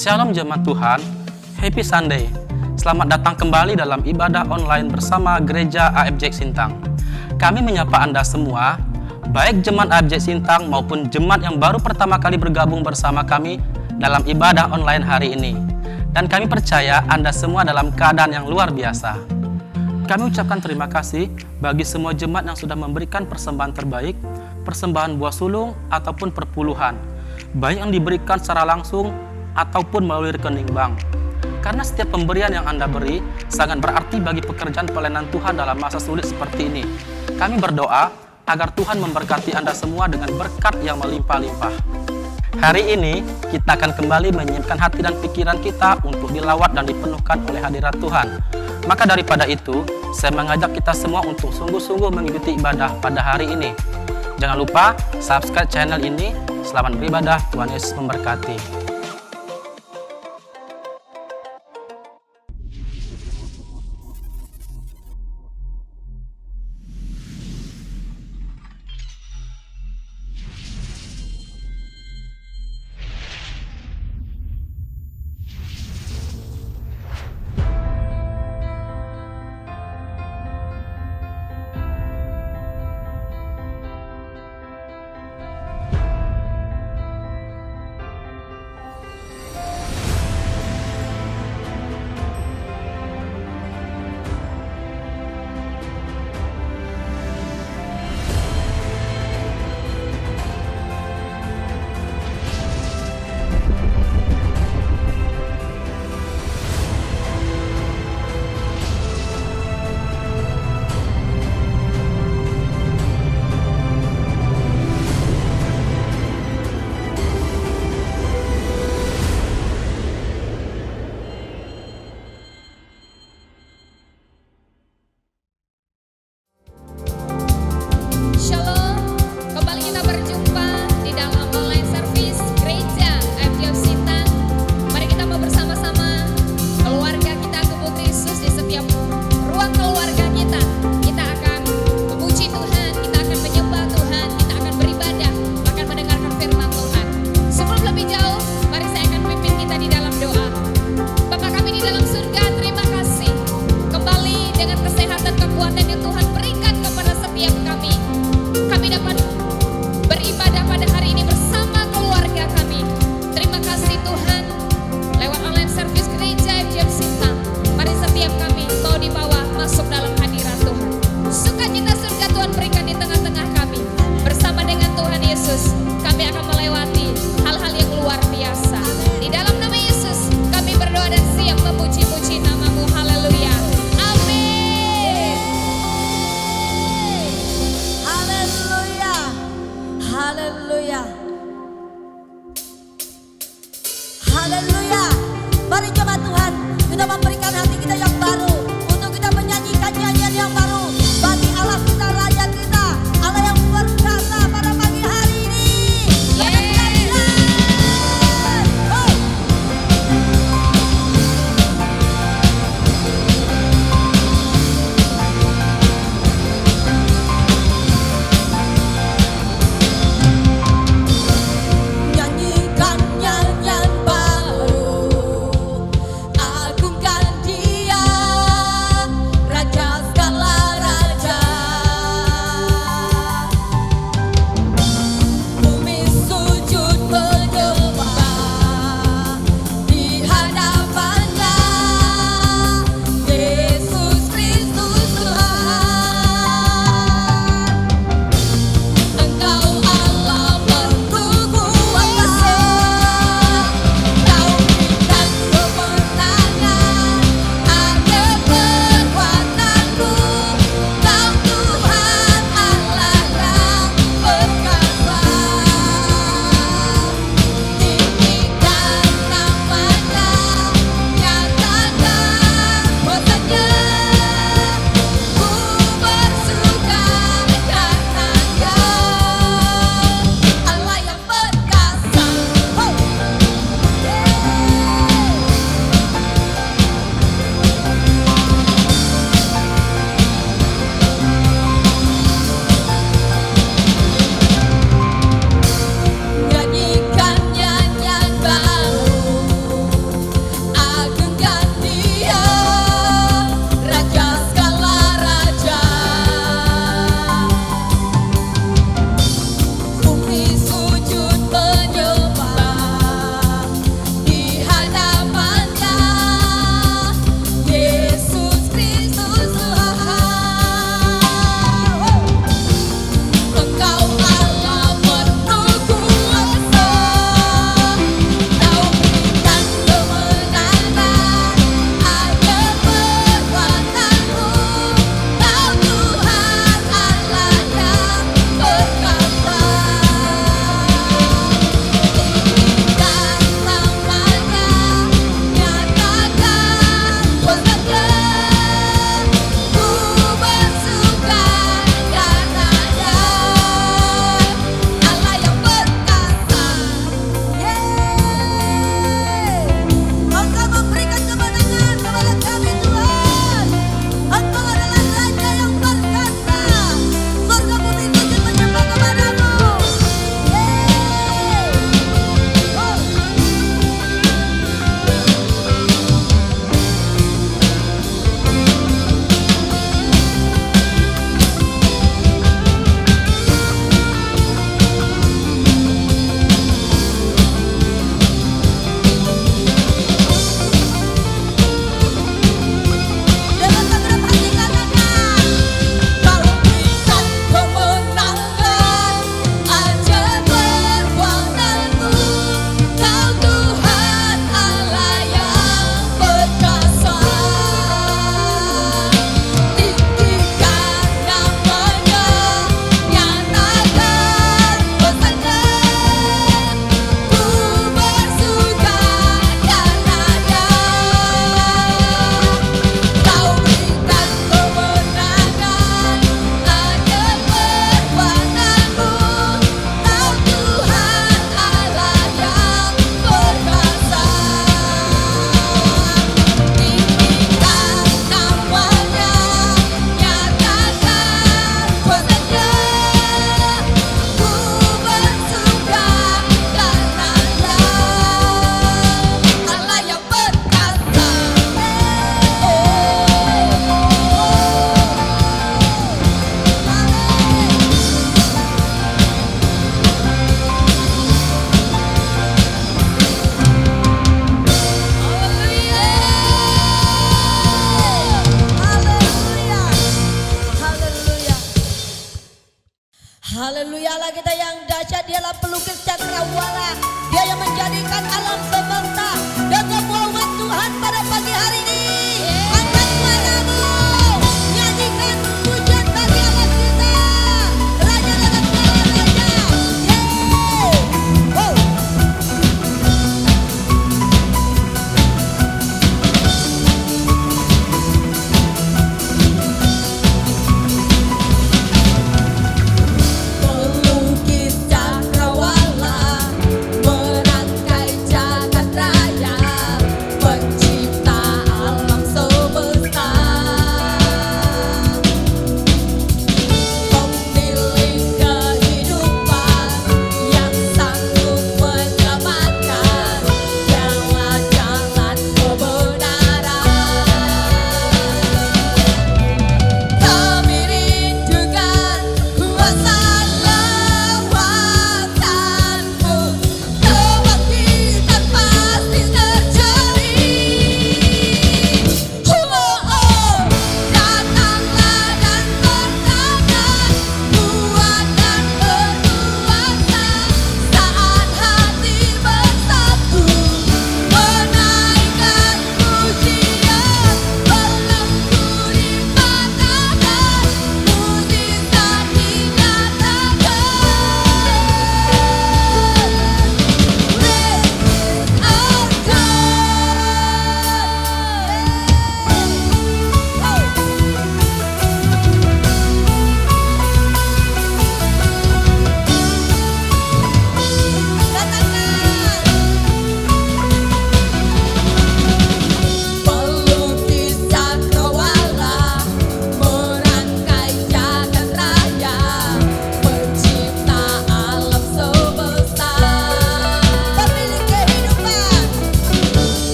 Shalom jemaat Tuhan, Happy Sunday. Selamat datang kembali dalam ibadah online bersama Gereja AFJ Sintang. Kami menyapa Anda semua, baik jemaat AFJ Sintang maupun jemaat yang baru pertama kali bergabung bersama kami dalam ibadah online hari ini. Dan kami percaya Anda semua dalam keadaan yang luar biasa. Kami ucapkan terima kasih bagi semua jemaat yang sudah memberikan persembahan terbaik, persembahan buah sulung ataupun perpuluhan, baik yang diberikan secara langsung ataupun melalui rekening bank. Karena setiap pemberian yang Anda beri sangat berarti bagi pekerjaan pelayanan Tuhan dalam masa sulit seperti ini. Kami berdoa agar Tuhan memberkati Anda semua dengan berkat yang melimpah-limpah. Hari ini kita akan kembali menyiapkan hati dan pikiran kita untuk dilawat dan dipenuhkan oleh hadirat Tuhan. Maka daripada itu, saya mengajak kita semua untuk sungguh-sungguh mengikuti ibadah pada hari ini. Jangan lupa subscribe channel ini. Selamat beribadah, Tuhan Yesus memberkati.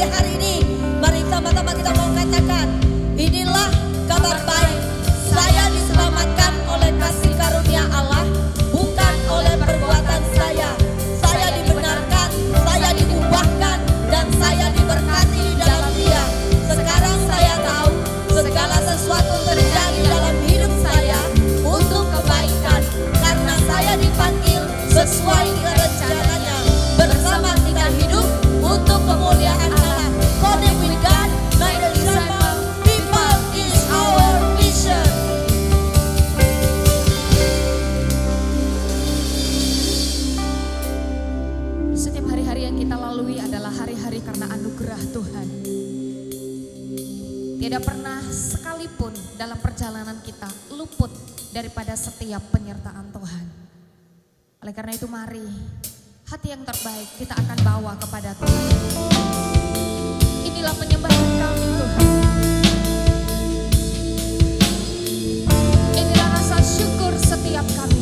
pagi hari ini, mari sama-sama kita mau katakan, inilah kabar baik. Saya diselamatkan oleh kasih karunia Allah, bukan oleh perbuatan saya. Saya dibenarkan, saya diubahkan, dan saya diberkati di dalam Dia. Sekarang saya tahu segala sesuatu terjadi dalam hidup saya untuk kebaikan, karena saya dipanggil sesuai dengan rencananya. Bersama kita hidup untuk kemuliaan Allah. Connect with God, my disciple, people is our mission. Setiap hari-hari yang kita lalui adalah hari-hari karena anugerah Tuhan. Tidak pernah sekalipun dalam perjalanan kita luput daripada setiap penyertaan Tuhan. Oleh karena itu mari hati yang terbaik kita akan bawa kepada Tuhan. Inilah penyembahan kami Tuhan. Inilah rasa syukur setiap kami.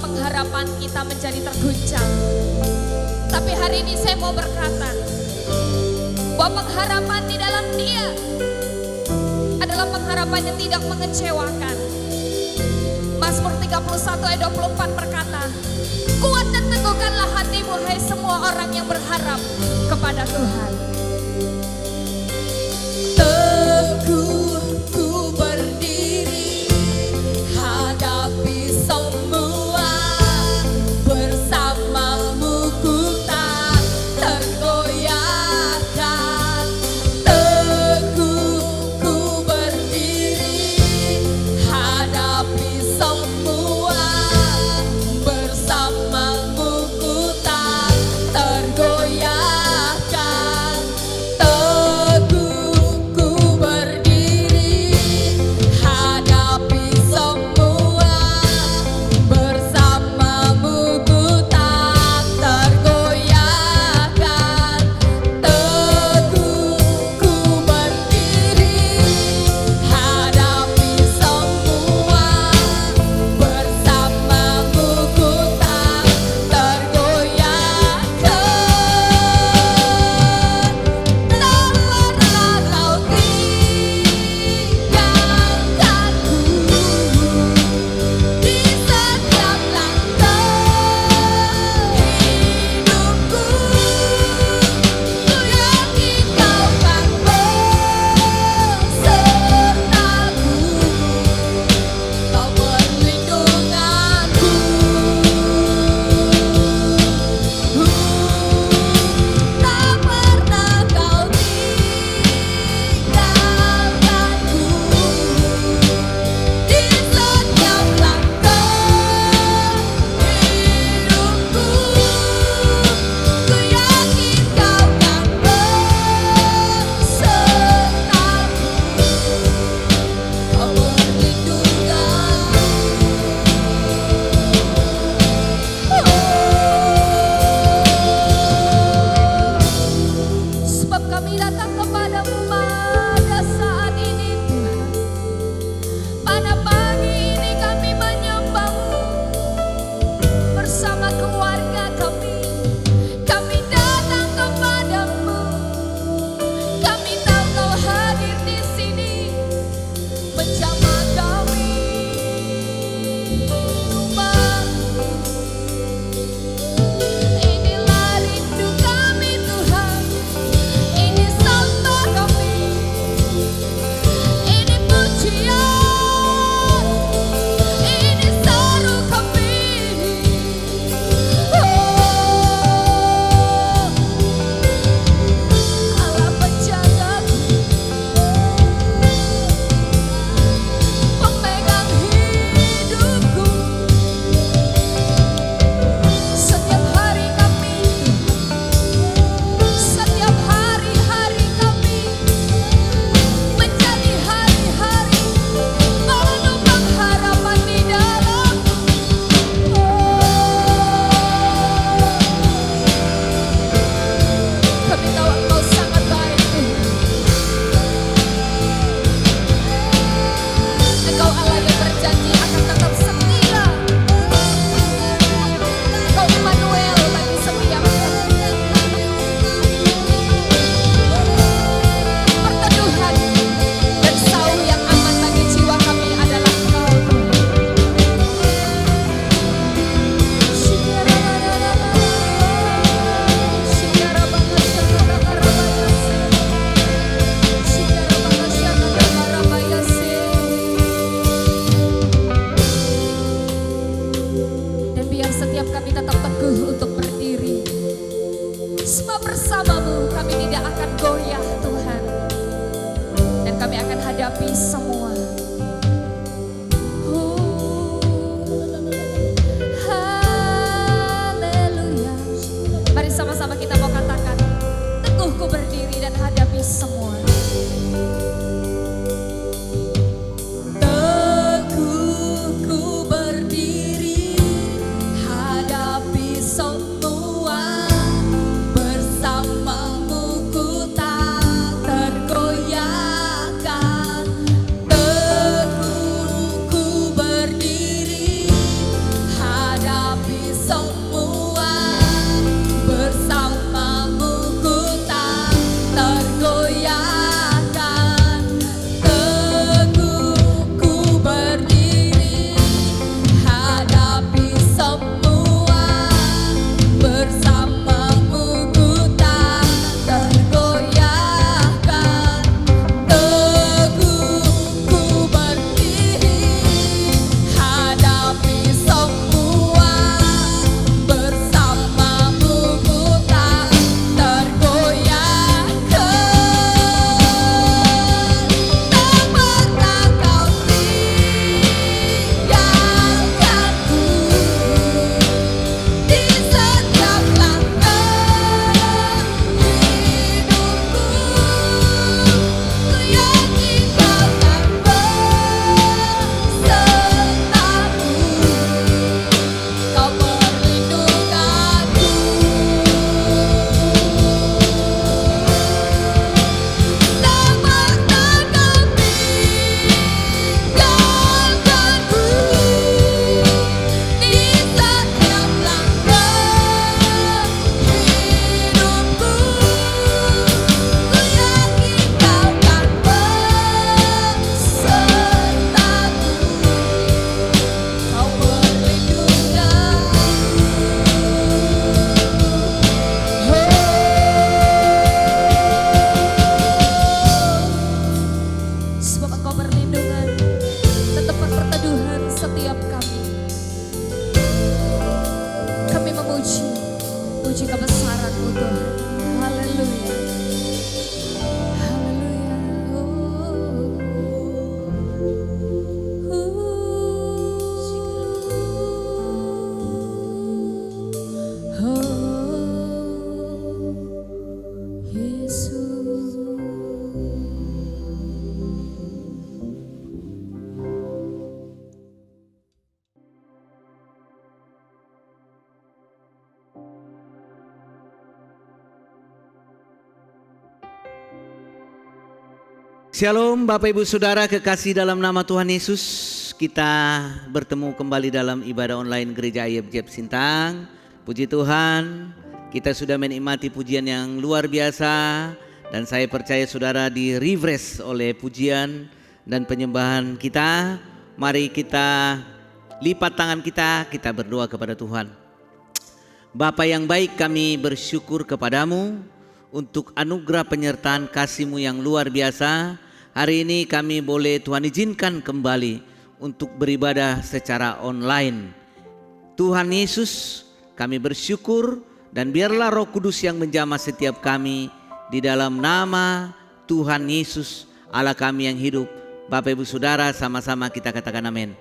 pengharapan kita menjadi terguncang. Tapi hari ini saya mau berkata bahwa pengharapan di dalam Dia adalah pengharapan yang tidak mengecewakan. Mazmur 31 ayat 24 berkata, kuat dan teguhkanlah hatimu hai semua orang yang berharap kepada Tuhan. Teguh ku berdiri hadapi semua, bersamamu ku tak tergoyahkan. Teguh ku berdiri hadapi semua, bersamamu ku tak tergoyahkan. kami datang kepadamu pada saat ini Tuhan. Pada pagi ini kami menyembahmu bersama keluarga kami. Kami datang kepadamu. Kami tahu kau hadir di sini menjamah kami. Tuhan, inilah rindu kami Tuhan. Ini sembah kami. Ini pujian. Ini seru kami. Allah penjagaku, pemegang hidupku. Setiap hari kami, setiap hari-hari kami menjadi hari-hari penuh pengharapan di dalam-Mu. Kami tahu Engkau sangat baik Tuhan. Engkau Allah yang berjanji akan tetap setia. Engkau Immanuel bagi setiap kami. Perteduhan dan sauh yang aman bagi jiwa kami adalah Engkau Dan biar setiap kami tetap teguh untuk berdiri. Sebab bersamamu kami tidak akan goyah Tuhan. Dan kami akan hadapi semua. Haleluya. Mari sama-sama kita mau katakan, teguhku berdiri dan hadapi semua. Teguhku berdiri, hadapi semua. Bersamamu ku tak tergoyahkan. Teguhku berdiri, hadapi semua. Bersamamu ku tak tergoyahkan. Shalom Bapak Ibu Saudara kekasih dalam nama Tuhan Yesus. Kita bertemu kembali dalam ibadah online Gereja IFJ Sintang. Puji Tuhan, kita sudah menikmati pujian yang luar biasa. Dan saya percaya saudara di-refresh oleh pujian dan penyembahan kita. Mari kita lipat tangan kita berdoa kepada Tuhan. Bapa yang baik, kami bersyukur kepadamu untuk anugerah penyertaan kasih-Mu yang luar biasa. Hari ini kami boleh Tuhan izinkan kembali untuk beribadah secara online. Tuhan Yesus, kami bersyukur dan biarlah Roh Kudus yang menjamah setiap kami di dalam nama Tuhan Yesus Allah kami yang hidup. Bapak Ibu Saudara sama-sama kita katakan amin.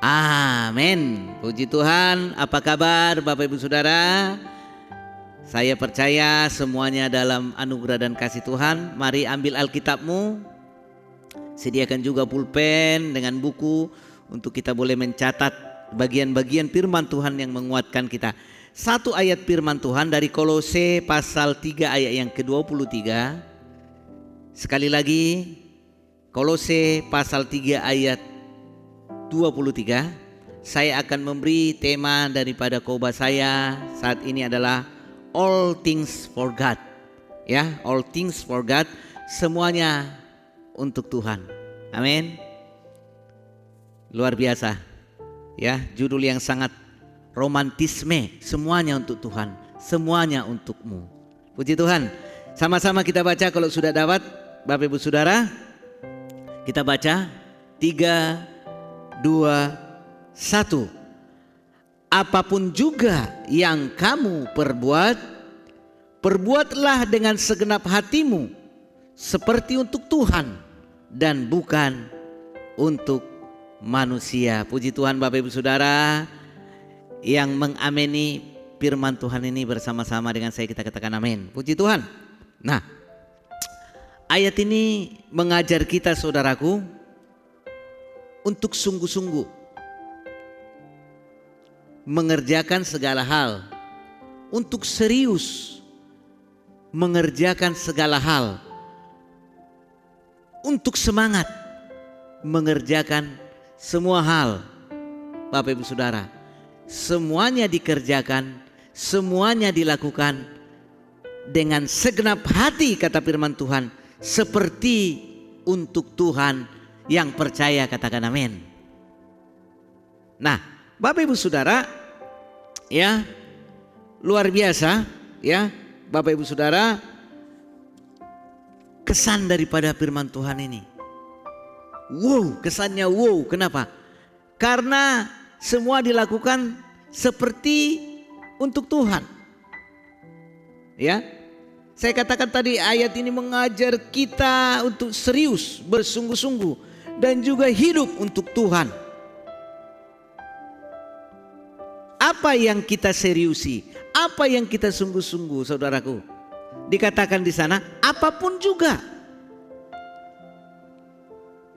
Amin. Puji Tuhan. Apa kabar Bapak Ibu Saudara? Saya percaya semuanya dalam anugerah dan kasih Tuhan. Mari ambil Alkitabmu, sediakan juga pulpen dengan buku untuk kita boleh mencatat bagian-bagian firman Tuhan yang menguatkan kita. Satu ayat firman Tuhan dari Kolose pasal 3 ayat yang ke-23. Sekali lagi, Kolose pasal 3 ayat 23. Saya akan memberi tema daripada khotbah saya saat ini adalah all things for God. Ya, all things for God, semuanya untuk Tuhan. Amin. Luar biasa. Ya, judul yang sangat romantisme, semuanya untuk Tuhan, semuanya untukmu. Puji Tuhan. Sama-sama kita baca kalau sudah dapat Bapak Ibu Saudara. Kita baca 3, 2, 1. Apapun juga yang kamu perbuat, perbuatlah dengan segenap hatimu seperti untuk Tuhan dan bukan untuk manusia. Puji Tuhan Bapak Ibu Saudara yang mengameni firman Tuhan ini bersama-sama dengan saya, kita katakan amin. Puji Tuhan. Nah, ayat ini mengajar kita saudaraku untuk sungguh-sungguh mengerjakan segala hal, untuk serius mengerjakan segala hal, untuk semangat mengerjakan semua hal. Bapak Ibu Saudara, semuanya dikerjakan, semuanya dilakukan dengan segenap hati, kata firman Tuhan, seperti untuk Tuhan yang percaya, katakan amin. Nah, Bapak Ibu Saudara, ya, luar biasa, ya, Bapak Ibu Saudara, kesan daripada firman Tuhan ini. Wow, kesannya wow. Kenapa? Karena semua dilakukan seperti untuk Tuhan. Ya, saya katakan tadi ayat ini mengajar kita untuk serius, bersungguh-sungguh, dan juga hidup untuk Tuhan. Apa yang kita seriusi, apa yang kita sungguh-sungguh, saudaraku? Dikatakan di sana, apapun juga.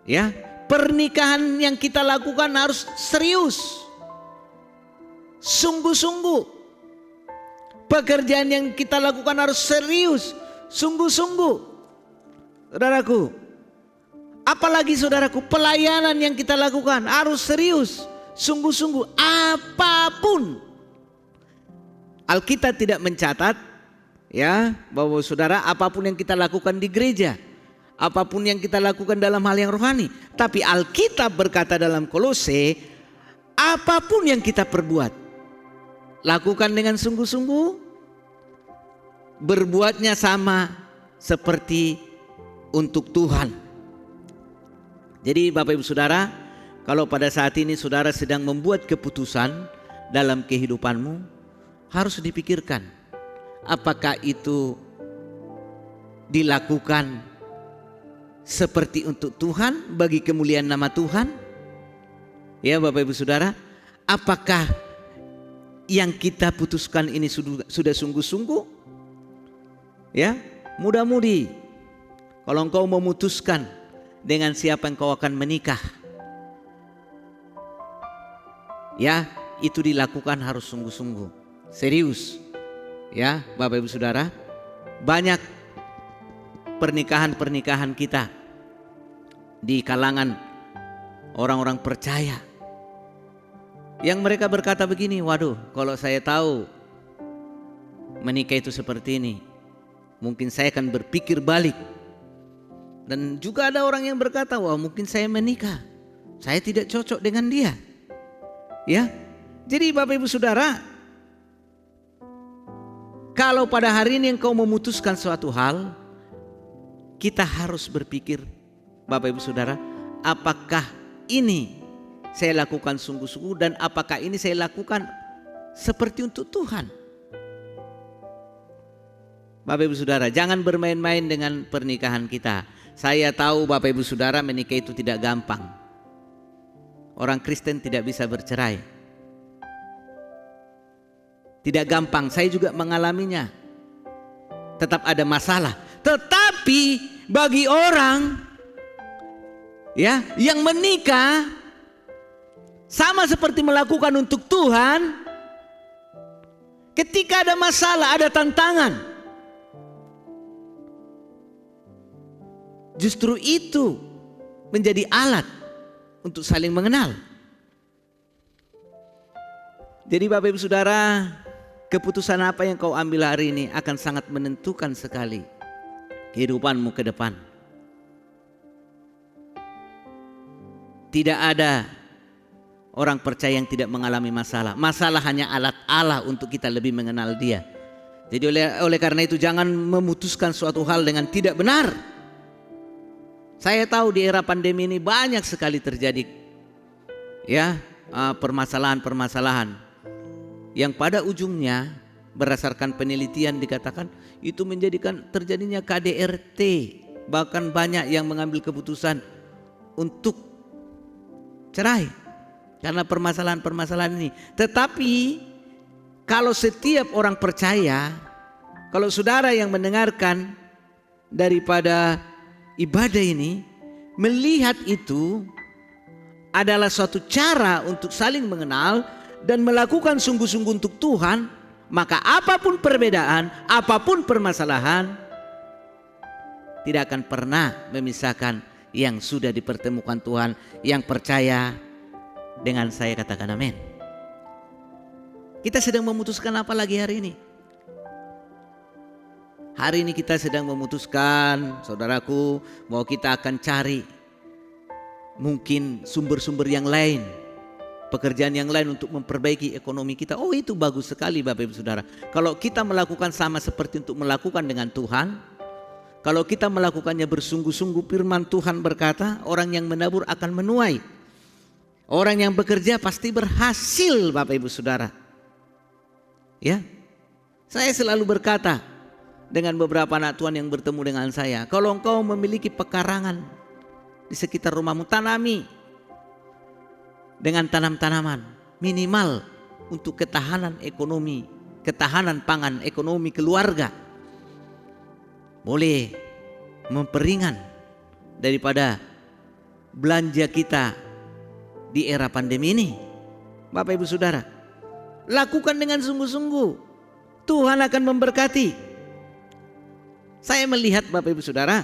Ya, pernikahan yang kita lakukan harus serius, sungguh-sungguh. Pekerjaan yang kita lakukan harus serius, sungguh-sungguh. Saudaraku, apalagi saudaraku, pelayanan yang kita lakukan harus serius, sungguh-sungguh. Apapun. Alkitab tidak mencatat, ya, bahwa saudara, apapun yang kita lakukan di gereja, apapun yang kita lakukan dalam hal yang rohani. Tapi Alkitab berkata dalam Kolose, apapun yang kita perbuat, lakukan dengan sungguh-sungguh, berbuatnya sama seperti untuk Tuhan. Jadi Bapak Ibu Saudara, kalau pada saat ini saudara sedang membuat keputusan dalam kehidupanmu, harus dipikirkan apakah itu dilakukan seperti untuk Tuhan, bagi kemuliaan nama Tuhan. Ya Bapak Ibu Saudara, apakah yang kita putuskan ini sudah sungguh-sungguh? Ya, mudah-mudi kalau engkau memutuskan dengan siapa engkau akan menikah, ya, itu dilakukan harus sungguh-sungguh, serius. Ya Bapak Ibu Saudara, banyak pernikahan-pernikahan kita di kalangan orang-orang percaya yang mereka berkata begini, waduh, kalau saya tahu menikah itu seperti ini, mungkin saya akan berpikir balik. Dan juga ada orang yang berkata, wah mungkin saya menikah, saya tidak cocok dengan dia. Ya, jadi Bapak Ibu Saudara, kalau pada hari ini engkau memutuskan suatu hal, kita harus berpikir, Bapak Ibu Saudara, apakah ini saya lakukan sungguh-sungguh dan apakah ini saya lakukan seperti untuk Tuhan. Bapak Ibu Saudara, jangan bermain-main dengan pernikahan kita. Saya tahu Bapak Ibu Saudara, menikah itu tidak gampang. Orang Kristen tidak bisa bercerai. Tidak gampang, saya juga mengalaminya. Tetap ada masalah. Tetapi bagi orang ya yang menikah sama seperti melakukan untuk Tuhan, ketika ada masalah, ada tantangan, justru itu menjadi alat untuk saling mengenal. Jadi Bapak Ibu Saudara, keputusan apa yang kau ambil hari ini akan sangat menentukan sekali kehidupanmu ke depan. Tidak ada orang percaya yang tidak mengalami masalah. Masalah hanya alat Allah untuk kita lebih mengenal Dia. Jadi oleh karena itu jangan memutuskan suatu hal dengan tidak benar. Saya tahu di era pandemi ini banyak sekali terjadi ya permasalahan-permasalahan yang pada ujungnya berdasarkan penelitian dikatakan itu menjadikan terjadinya KDRT, bahkan banyak yang mengambil keputusan untuk cerai karena permasalahan-permasalahan ini. Tetapi kalau setiap orang percaya, kalau saudara yang mendengarkan daripada ibadah ini melihat itu adalah suatu cara untuk saling mengenal dan melakukan sungguh-sungguh untuk Tuhan, maka apapun perbedaan, apapun permasalahan tidak akan pernah memisahkan yang sudah dipertemukan Tuhan. Yang percaya dengan saya katakan amin. Kita sedang memutuskan apa lagi hari ini? Hari ini kita sedang memutuskan, saudaraku, bahwa kita akan cari mungkin sumber-sumber yang lain, pekerjaan yang lain untuk memperbaiki ekonomi kita. Oh, itu bagus sekali Bapak Ibu Saudara. Kalau kita melakukan sama seperti untuk melakukan dengan Tuhan, kalau kita melakukannya bersungguh-sungguh, firman Tuhan berkata, orang yang menabur akan menuai. Orang yang bekerja pasti berhasil Bapak Ibu Saudara. Ya, saya selalu berkata dengan beberapa anak Tuhan yang bertemu dengan saya, kalau engkau memiliki pekarangan di sekitar rumahmu, tanami dengan tanam-tanaman minimal untuk ketahanan ekonomi, ketahanan pangan, ekonomi keluarga. Boleh memperingan daripada belanja kita di era pandemi ini. Bapak Ibu Saudara, lakukan dengan sungguh-sungguh, Tuhan akan memberkati. Saya melihat Bapak Ibu Saudara,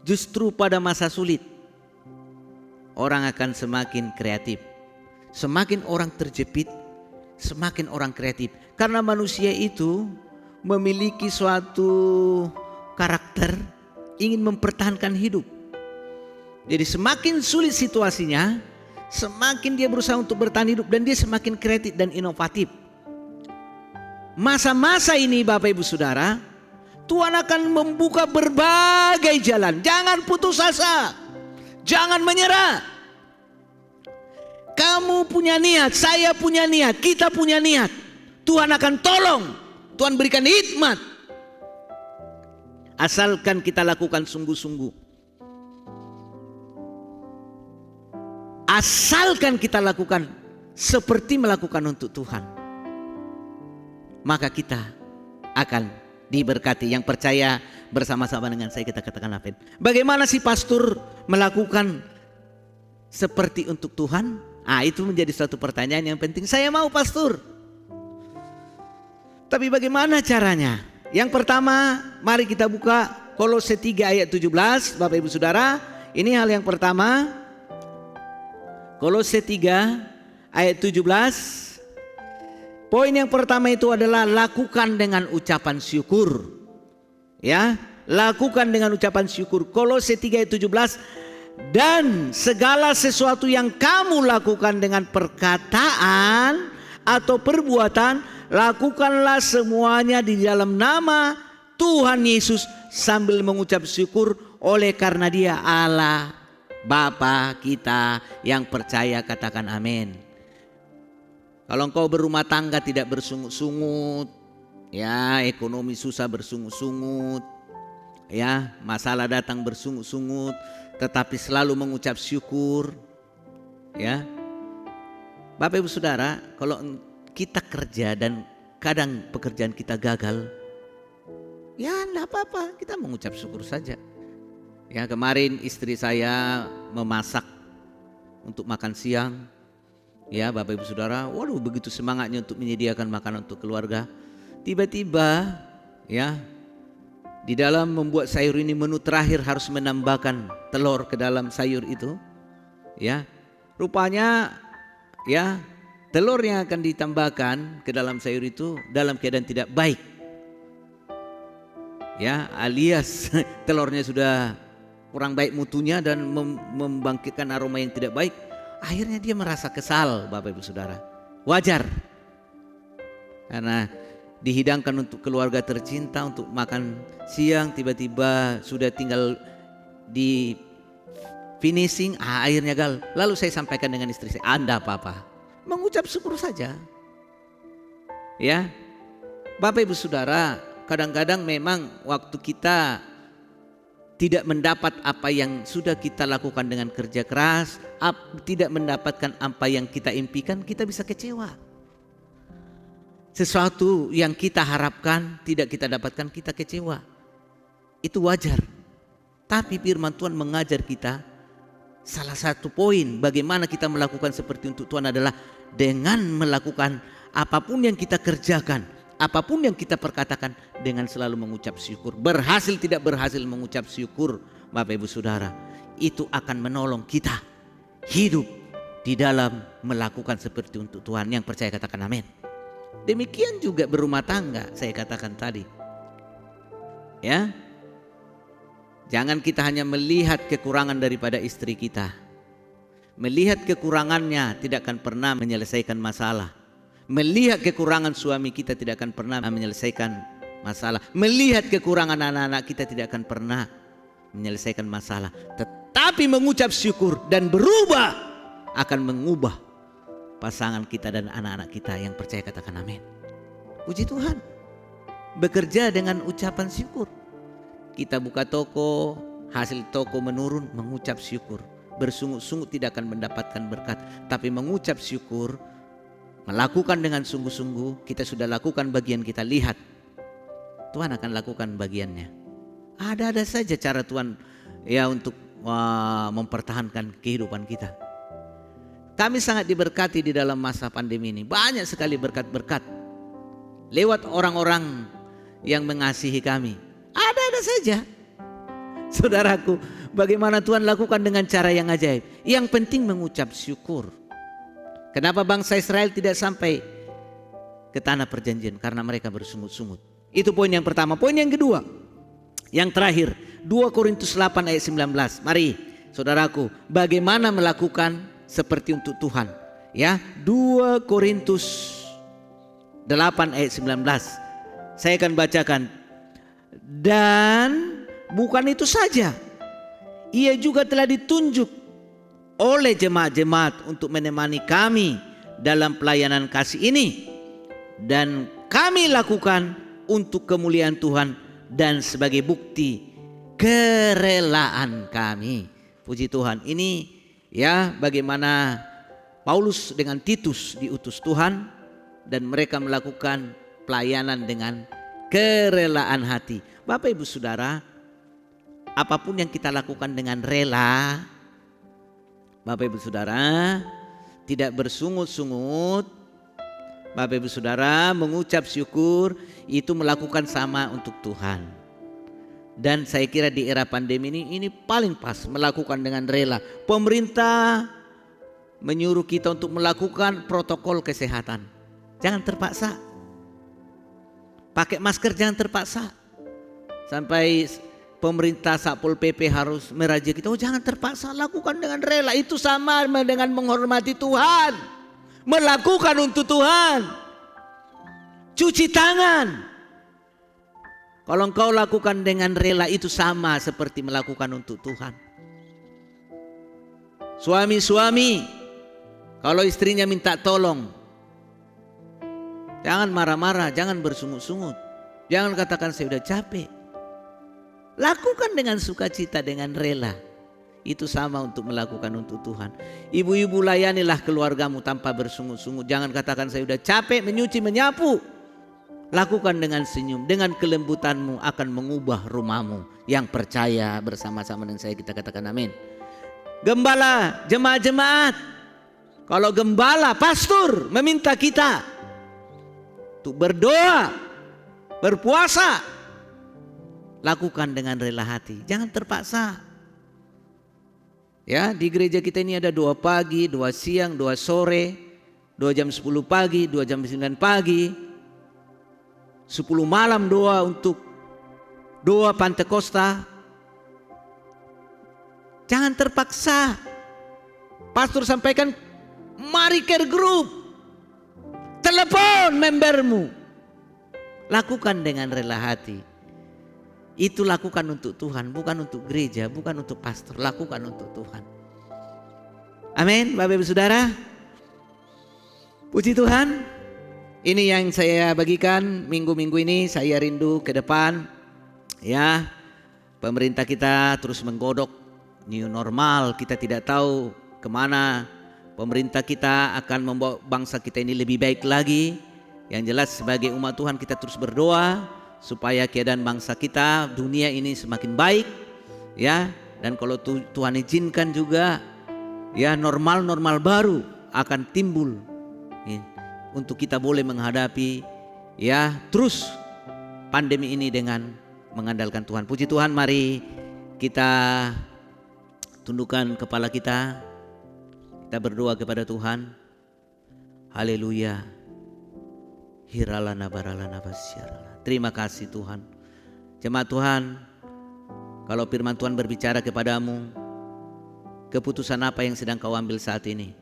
justru pada masa sulit orang akan semakin kreatif. Semakin orang terjepit, semakin orang kreatif. Karena manusia itu memiliki suatu karakter ingin mempertahankan hidup. Jadi semakin sulit situasinya, semakin dia berusaha untuk bertahan hidup dan dia semakin kreatif dan inovatif. Masa-masa ini Bapak Ibu Saudara, Tuhan akan membuka berbagai jalan. Jangan putus asa, jangan menyerah. Kamu punya niat, saya punya niat, kita punya niat. Tuhan akan tolong, Tuhan berikan hikmat. Asalkan kita lakukan sungguh-sungguh. Asalkan kita lakukan seperti melakukan untuk Tuhan, maka kita akan diberkati. Yang percaya bersama-sama dengan saya kita katakan amin. Bagaimana sih pastor melakukan seperti untuk Tuhan? Itu menjadi suatu pertanyaan yang penting. Saya mau pastor, tapi bagaimana caranya? Yang pertama, mari kita buka Kolose 3 ayat 17, Bapak Ibu Saudara. Ini hal yang pertama. Kolose 3 ayat 17. Poin yang pertama itu adalah lakukan dengan ucapan syukur. Ya, lakukan dengan ucapan syukur. Kolose 3 ayat 17. Dan segala sesuatu yang kamu lakukan dengan perkataan atau perbuatan, lakukanlah semuanya di dalam nama Tuhan Yesus sambil mengucap syukur oleh karena Dia Allah Bapa kita yang percaya, katakan amin. Kalau engkau berumah tangga tidak bersungut-sungut, ya ekonomi susah bersungut-sungut, ya masalah datang bersungut-sungut, tetapi selalu mengucap syukur, ya. Bapak Ibu Saudara, kalau kita kerja dan kadang pekerjaan kita gagal, ya enggak apa-apa, kita mengucap syukur saja. Ya, kemarin istri saya memasak untuk makan siang. Ya Bapak Ibu Saudara, waduh begitu semangatnya untuk menyediakan makanan untuk keluarga. Tiba-tiba ya di dalam membuat sayur ini, menu terakhir harus menambahkan telur ke dalam sayur itu. Ya, rupanya ya telur yang akan ditambahkan ke dalam sayur itu dalam keadaan tidak baik. Ya, alias telurnya sudah kurang baik mutunya dan membangkitkan aroma yang tidak baik. Akhirnya dia merasa kesal, Bapak Ibu Saudara. Wajar. Karena dihidangkan untuk keluarga tercinta untuk makan siang, tiba-tiba sudah tinggal di finishing, akhirnya gagal. Lalu saya sampaikan dengan istri saya, Anda apa-apa, mengucap syukur saja. Ya, Bapak Ibu Saudara, kadang-kadang memang waktu kita tidak mendapat apa yang sudah kita lakukan dengan kerja keras, tidak mendapatkan apa yang kita impikan, kita bisa kecewa. Sesuatu yang kita harapkan tidak kita dapatkan, kita kecewa. Itu wajar. Tapi firman Tuhan mengajar kita, salah satu poin bagaimana kita melakukan seperti untuk Tuhan adalah dengan melakukan apapun yang kita kerjakan, apapun yang kita perkatakan dengan selalu mengucap syukur. Berhasil tidak berhasil mengucap syukur, Bapak Ibu Saudara, itu akan menolong kita hidup di dalam melakukan seperti untuk Tuhan. Yang percaya katakan amin. Demikian juga berumah tangga, saya katakan tadi. Ya, jangan kita hanya melihat kekurangan daripada istri kita. Melihat kekurangannya tidak akan pernah menyelesaikan masalah. Melihat kekurangan suami kita tidak akan pernah menyelesaikan masalah. Melihat kekurangan anak-anak kita tidak akan pernah menyelesaikan masalah. Tetapi mengucap syukur dan berubah akan mengubah pasangan kita dan anak-anak kita. Yang percaya katakan amin. Puji Tuhan. Bekerja dengan ucapan syukur. Kita buka toko, hasil toko menurun, mengucap syukur. Bersungut-sungut tidak akan mendapatkan berkat, tapi mengucap syukur, melakukan dengan sungguh-sungguh, kita sudah lakukan bagian kita, lihat Tuhan akan lakukan bagiannya. Ada-ada saja cara Tuhan ya untuk mempertahankan kehidupan kita. Kami sangat diberkati di dalam masa pandemi ini. Banyak sekali berkat-berkat lewat orang-orang yang mengasihi kami. Ada-ada saja. Saudaraku, bagaimana Tuhan lakukan dengan cara yang ajaib. Yang penting mengucap syukur. Kenapa bangsa Israel tidak sampai ke tanah perjanjian? Karena mereka bersungut-sungut. Itu poin yang pertama. Poin yang kedua, yang terakhir, 2 Korintus 8 ayat 19. Mari saudaraku, bagaimana melakukan seperti untuk Tuhan. Ya, 2 Korintus 8 ayat 19. Saya akan bacakan. Dan bukan itu saja, ia juga telah ditunjuk oleh jemaat-jemaat untuk menemani kami dalam pelayanan kasih ini, dan kami lakukan untuk kemuliaan Tuhan dan sebagai bukti kerelaan kami. Puji Tuhan. Ini ya bagaimana Paulus dengan Titus diutus Tuhan dan mereka melakukan pelayanan dengan kerelaan hati. Bapak Ibu Saudara, apapun yang kita lakukan dengan rela, Bapak Ibu Saudara, tidak bersungut-sungut, Bapak Ibu Saudara mengucap syukur, itu melakukan sama untuk Tuhan. Dan saya kira di era pandemi ini paling pas melakukan dengan rela. Pemerintah menyuruh kita untuk melakukan protokol kesehatan. Jangan terpaksa. Pakai masker jangan terpaksa. Sampai pemerintah Satpol PP harus meraja kita. Oh jangan terpaksa, lakukan dengan rela. Itu sama dengan menghormati Tuhan. Melakukan untuk Tuhan. Cuci tangan. Kalau engkau lakukan dengan rela itu sama seperti melakukan untuk Tuhan. Suami-suami, kalau istrinya minta tolong, jangan marah-marah, jangan bersungut-sungut. Jangan katakan saya udah capek. Lakukan dengan sukacita, dengan rela. Itu sama untuk melakukan untuk Tuhan. Ibu-ibu layanilah keluargamu tanpa bersungut-sungut. Jangan katakan saya udah capek menyuci, menyapu. Lakukan dengan senyum, dengan kelembutanmu akan mengubah rumahmu. Yang percaya bersama-sama dengan saya kita katakan amin. Gembala, jemaat-jemaat. Kalau gembala, pastor meminta kita untuk berdoa, berpuasa. Lakukan dengan rela hati, jangan terpaksa. Ya, di gereja kita ini ada 2 pagi, 2 siang, 2 sore, 2 jam 10 pagi, 2 jam 9 pagi. 10 malam doa untuk doa Pantekosta. Jangan terpaksa. Pastor sampaikan, mari care group. Telepon membermu. Lakukan dengan rela hati. Itu lakukan untuk Tuhan, bukan untuk gereja, bukan untuk pastor. Lakukan untuk Tuhan. Amin, Bapak Ibu Saudara. Puji Tuhan. Ini yang saya bagikan minggu-minggu ini. Saya rindu ke depan. Ya, pemerintah kita terus menggodok new normal. Kita tidak tahu kemana pemerintah kita akan membawa bangsa kita ini lebih baik lagi. Yang jelas sebagai umat Tuhan kita terus berdoa supaya keadaan bangsa kita, dunia ini semakin baik. Ya, dan kalau Tuhan izinkan juga, ya normal-normal baru akan timbul. Ya, untuk kita boleh menghadapi ya terus pandemi ini dengan mengandalkan Tuhan. Puji Tuhan, mari kita tundukkan kepala kita. Kita berdoa kepada Tuhan. Haleluya. Hiralana baralana basyarala. Terima kasih Tuhan. Jemaat Tuhan, kalau firman Tuhan berbicara kepadamu, keputusan apa yang sedang kau ambil saat ini?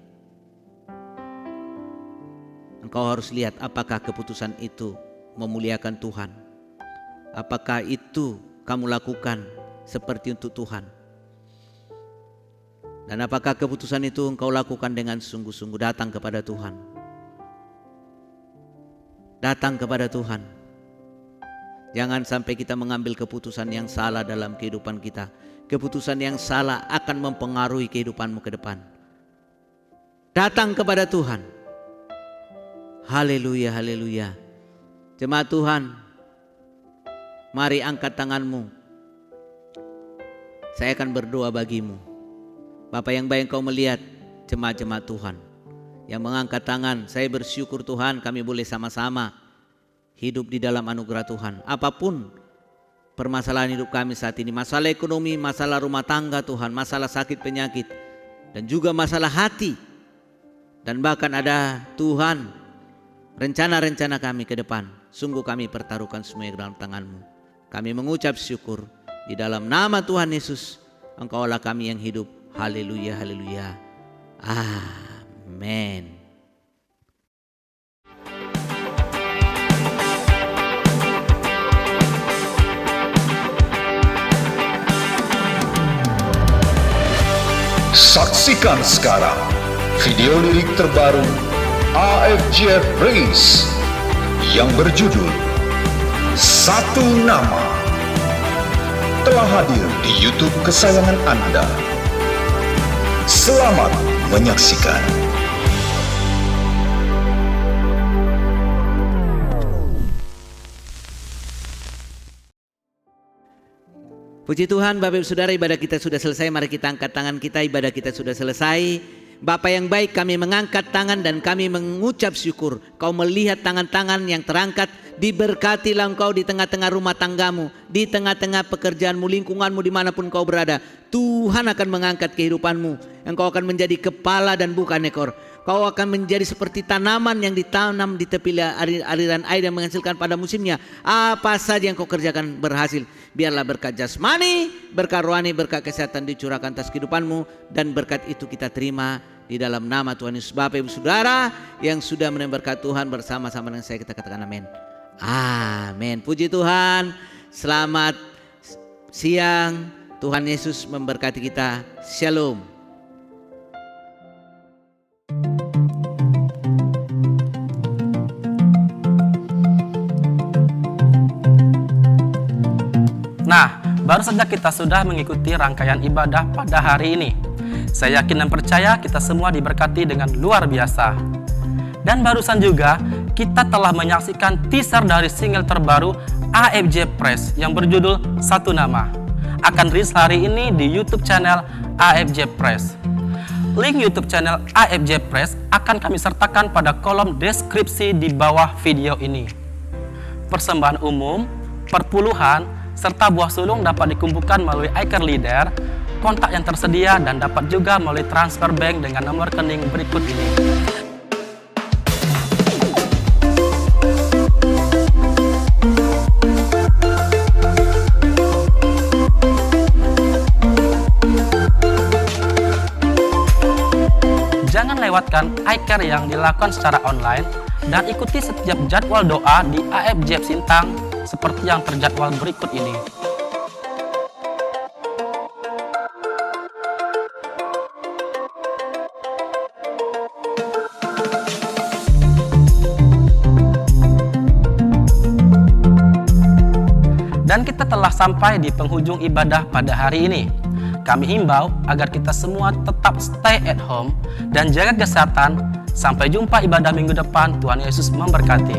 Engkau harus lihat apakah keputusan itu memuliakan Tuhan. Apakah itu kamu lakukan seperti untuk Tuhan. Dan apakah keputusan itu engkau lakukan dengan sungguh-sungguh datang kepada Tuhan. Datang kepada Tuhan. Jangan sampai kita mengambil keputusan yang salah dalam kehidupan kita. Keputusan yang salah akan mempengaruhi kehidupanmu ke depan. Datang kepada Tuhan. Haleluya, haleluya. Jemaat Tuhan, mari angkat tanganmu. Saya akan berdoa bagimu. Bapak yang baik, kau melihat jemaat-jemaat Tuhan yang mengangkat tangan. Saya bersyukur Tuhan, kami boleh sama-sama hidup di dalam anugerah Tuhan. Apapun permasalahan hidup kami saat ini, masalah ekonomi, masalah rumah tangga Tuhan, masalah sakit penyakit, dan juga masalah hati. Dan bahkan ada Tuhan rencana-rencana kami ke depan. Sungguh kami pertaruhkan semuanya dalam tangan-Mu. Kami mengucap syukur di dalam nama Tuhan Yesus. Engkaulah kami yang hidup. Haleluya, haleluya. Amin. Saksikan sekarang video lirik terbaru AFJF Praise yang berjudul Satu Nama telah hadir di YouTube kesayangan Anda. Selamat menyaksikan. Puji Tuhan, Bapak Ibu Saudara, ibadah kita sudah selesai. Mari kita angkat tangan kita, ibadah kita sudah selesai. Bapa yang baik, kami mengangkat tangan dan kami mengucap syukur. Kau melihat tangan-tangan yang terangkat, diberkatilah Engkau di tengah-tengah rumah tanggamu, di tengah-tengah pekerjaanmu, lingkunganmu, dimanapun kau berada. Tuhan akan mengangkat kehidupanmu. Engkau akan menjadi kepala dan bukan ekor. Kau akan menjadi seperti tanaman yang ditanam di tepi aliran air yang menghasilkan pada musimnya. Apa saja yang kau kerjakan berhasil. Biarlah berkat jasmani, berkat rohani, berkat kesehatan dicurahkan atas kehidupanmu. Dan berkat itu kita terima di dalam nama Tuhan Yesus. Bapak Ibu Saudara yang sudah menerima berkat Tuhan bersama-sama dengan saya, kita katakan amin. Amin. Puji Tuhan. Selamat siang. Tuhan Yesus memberkati kita. Shalom. Nah, baru saja kita sudah mengikuti rangkaian ibadah pada hari ini. Saya yakin dan percaya kita semua diberkati dengan luar biasa. Dan barusan juga kita telah menyaksikan teaser dari single terbaru AFJ Praise yang berjudul Satu Nama. Akan rilis hari ini di YouTube channel AFJ Praise. Link YouTube channel AFJ Praise akan kami sertakan pada kolom deskripsi di bawah video ini. Persembahan umum, perpuluhan, serta buah sulung dapat dikumpulkan melalui Iker Leader, kontak yang tersedia, dan dapat juga melalui transfer bank dengan nomor rekening berikut ini. Jangan lewatkan Iker yang dilakukan secara online dan ikuti setiap jadwal doa di AFJ Sintang seperti yang terjadwal berikut ini. Dan kita telah sampai di penghujung ibadah pada hari ini. Kami himbau agar kita semua tetap stay at home dan jaga kesehatan. Sampai jumpa ibadah minggu depan. Tuhan Yesus memberkati.